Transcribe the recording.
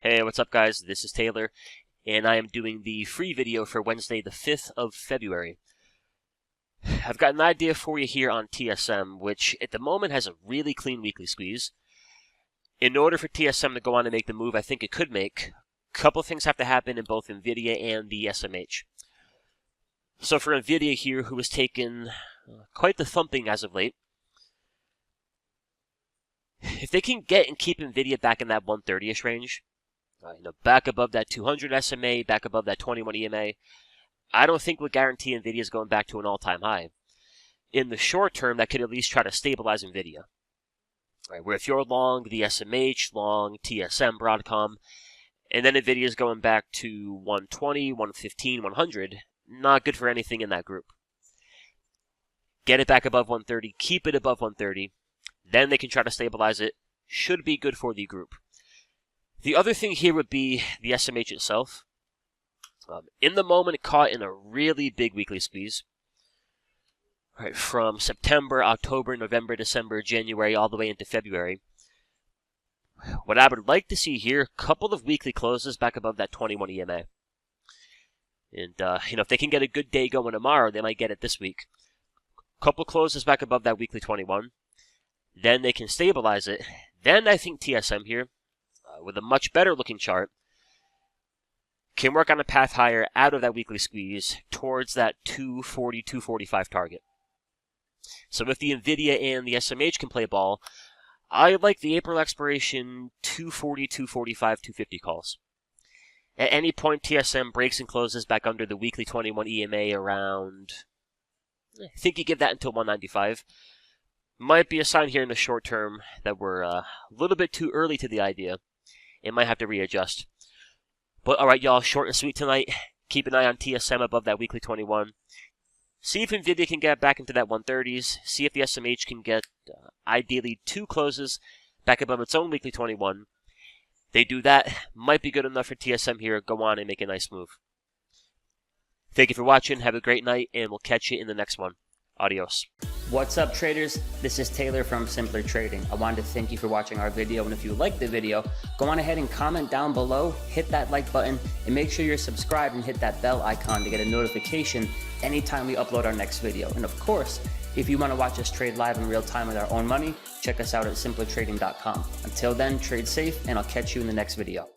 Hey, what's up guys? This is Taylor, and I am doing the free video for Wednesday the 5th of February. I've got an idea for you here on TSM, which at the moment has a really clean weekly squeeze. In order for TSM to go on and make the move I think it could make, a couple of things have to happen in both NVDA and the SMH. So for NVDA here, who has taken quite the thumping as of late, if they can get and keep NVIDIA back in that 130-ish range, back above that 200 SMA, back above that 21 EMA, I don't think we'll guarantee NVIDIA is going back to an all-time high. In the short term, that could at least try to stabilize NVIDIA. Right, where if you're long the SMH, long TSM, Broadcom, and then NVIDIA is going back to 120, 115, 100, not good for anything in that group. Get it back above 130, keep it above 130, then they can try to stabilize it. Should be good for the group. The other thing here would be the SMH itself. In the moment, caught in a really big weekly squeeze. Right, from September, October, November, December, January, all the way into February. What I would like to see here, a couple of weekly closes back above that 21 EMA. And, if they can get a good day going tomorrow, they might get it this week. Couple closes back above that weekly 21. Then they can stabilize it. Then I think TSM here, with a much better looking chart, can work on a path higher out of that weekly squeeze towards that 240, 245 target. So if the NVIDIA and the SMH can play ball, I like the April expiration 240, 245, 250 calls. At any point, TSM breaks and closes back under the weekly 21 EMA around, I think you give that until 195. Might be a sign here in the short term that we're a little bit too early to the idea. It might have to readjust. But alright, y'all, short and sweet tonight. Keep an eye on TSM above that weekly 21. See if NVIDIA can get back into that 130s. See if the SMH can get, ideally, 2 closes back above its own weekly 21. They do that. Might be good enough for TSM here. Go on and make a nice move. Thank you for watching. Have a great night, and we'll catch you in the next one. Adios. What's up, traders? This is Taylor from Simpler Trading. I wanted to thank you for watching our video, and if you liked the video, go on ahead and comment down below, hit that like button, and make sure you're subscribed and hit that bell icon to get a notification anytime we upload our next video. And of course, if you want to watch us trade live in real time with our own money, check us out at simplertrading.com. Until then, trade safe, and I'll catch you in the next video.